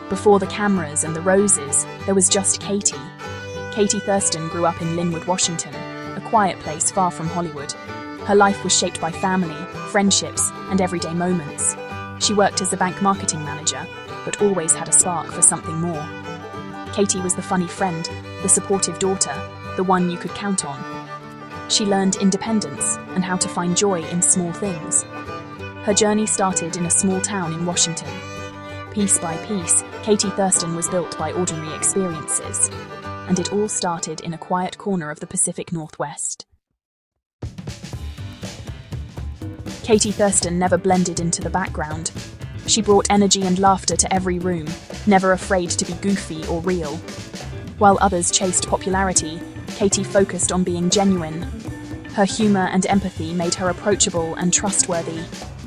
Before the cameras and the roses, there was just Katie. Katie Thurston grew up in Linwood, Washington, a quiet place far from Hollywood. Her life was shaped by family, friendships, and everyday moments. She worked as a bank marketing manager, but always had a spark for something more. Katie was the funny friend, the supportive daughter, the one you could count on. She learned independence and how to find joy in small things. Her journey started in a small town in Washington. Piece by piece, Katie Thurston was built by ordinary experiences, and it all started in a quiet corner of the Pacific Northwest. Katie Thurston never blended into the background. She brought energy and laughter to every room, never afraid to be goofy or real. While others chased popularity, Katie focused on being genuine. Her humor and empathy made her approachable and trustworthy.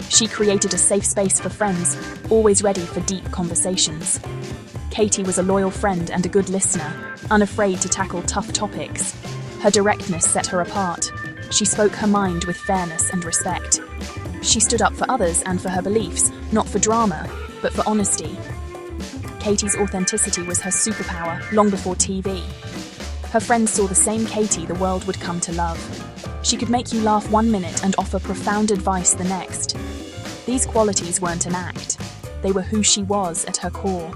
She created a safe space for friends, always ready for deep conversations. Katie was a loyal friend and a good listener, unafraid to tackle tough topics. Her directness set her apart. She spoke her mind with fairness and respect. She stood up for others and for her beliefs, not for drama, but for honesty. Katie's authenticity was her superpower, long before TV. Her friends saw the same Katie the world would come to love. She could make you laugh 1 minute and offer profound advice the next. These qualities weren't an act. They were who she was at her core.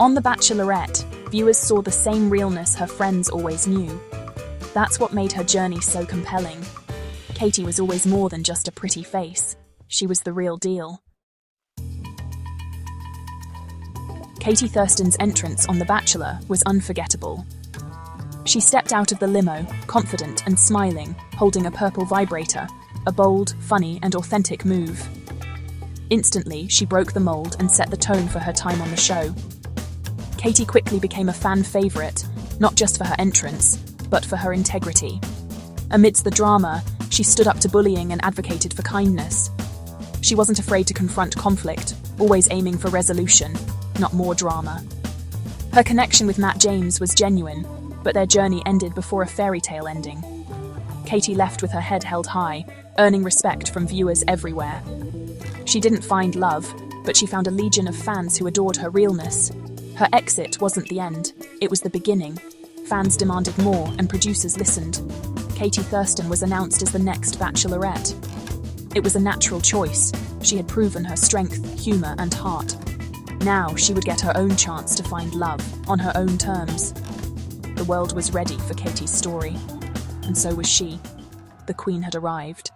On The Bachelorette, viewers saw the same realness her friends always knew. That's what made her journey so compelling. Katie was always more than just a pretty face. She was the real deal. Katie Thurston's entrance on The Bachelor was unforgettable. She stepped out of the limo, confident and smiling, holding a purple vibrator, a bold, funny, and authentic move. Instantly, she broke the mold and set the tone for her time on the show. Katie quickly became a fan favorite, not just for her entrance, but for her integrity. Amidst the drama, she stood up to bullying and advocated for kindness. She wasn't afraid to confront conflict, always aiming for resolution, not more drama. Her connection with Matt James was genuine, but their journey ended before a fairy tale ending. Katie left with her head held high, earning respect from viewers everywhere. She didn't find love, but she found a legion of fans who adored her realness. Her exit wasn't the end, it was the beginning. Fans demanded more, and producers listened. Katie Thurston was announced as the next Bachelorette. It was a natural choice. She had proven her strength, humor, and heart. Now she would get her own chance to find love, on her own terms. The world was ready for Katie's story, and so was she. The Queen had arrived.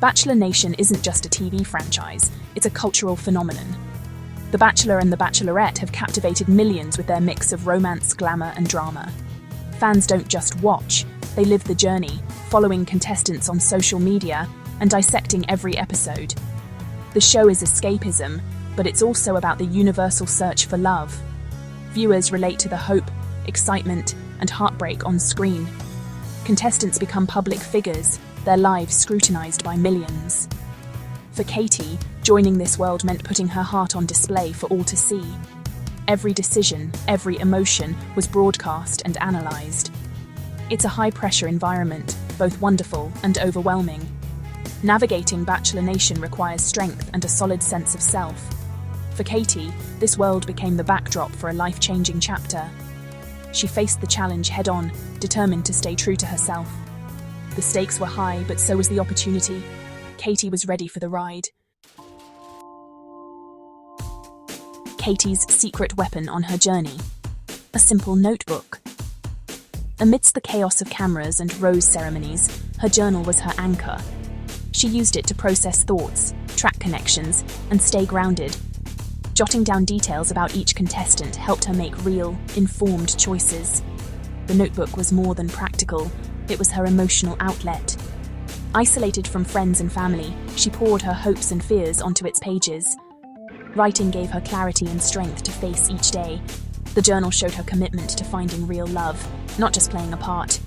Bachelor Nation isn't just a TV franchise, it's a cultural phenomenon. The Bachelor and The Bachelorette have captivated millions with their mix of romance, glamour, and drama. Fans don't just watch, they live the journey, following contestants on social media and dissecting every episode. The show is escapism, but it's also about the universal search for love. Viewers relate to the hope, excitement, and heartbreak on screen. Contestants become public figures, their lives scrutinized by millions. For Katie, joining this world meant putting her heart on display for all to see. Every decision, every emotion was broadcast and analyzed. It's a high-pressure environment, both wonderful and overwhelming. Navigating Bachelor Nation requires strength and a solid sense of self. For Katie, this world became the backdrop for a life-changing chapter. She faced the challenge head-on, determined to stay true to herself. The stakes were high, but so was the opportunity. Katie was ready for the ride. Katie's secret weapon on her journey: a simple notebook. Amidst the chaos of cameras and rose ceremonies, her journal was her anchor. She used it to process thoughts, track connections, and stay grounded. Jotting down details about each contestant helped her make real, informed choices. The notebook was more than practical, it was her emotional outlet. Isolated from friends and family, she poured her hopes and fears onto its pages. Writing gave her clarity and strength to face each day. The journal showed her commitment to finding real love, not just playing a part.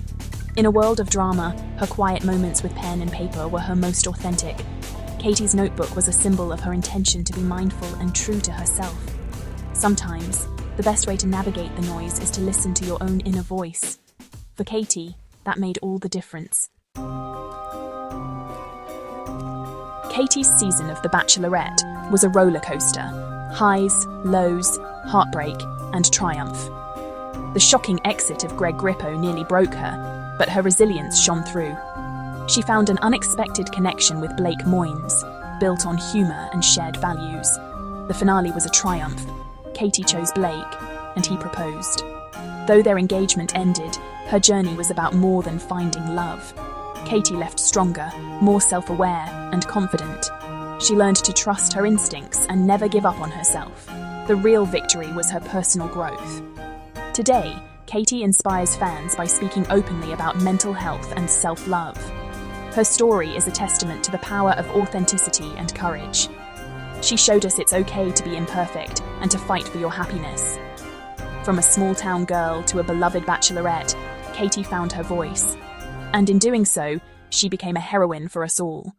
In a world of drama, her quiet moments with pen and paper were her most authentic. Katie's notebook was a symbol of her intention to be mindful and true to herself. Sometimes, the best way to navigate the noise is to listen to your own inner voice. For Katie, that made all the difference. Katie's season of The Bachelorette was a roller coaster. Highs, lows, heartbreak, and triumph. The shocking exit of Greg Grippo nearly broke her, but her resilience shone through. She found an unexpected connection with Blake Moynes, built on humour and shared values. The finale was a triumph. Katie chose Blake, and he proposed. Though their engagement ended, her journey was about more than finding love. Katie left stronger, more self-aware, and confident. She learned to trust her instincts and never give up on herself. The real victory was her personal growth. Today, Katie inspires fans by speaking openly about mental health and self-love. Her story is a testament to the power of authenticity and courage. She showed us it's okay to be imperfect and to fight for your happiness. From a small-town girl to a beloved bachelorette, Katie found her voice. And in doing so, she became a heroine for us all.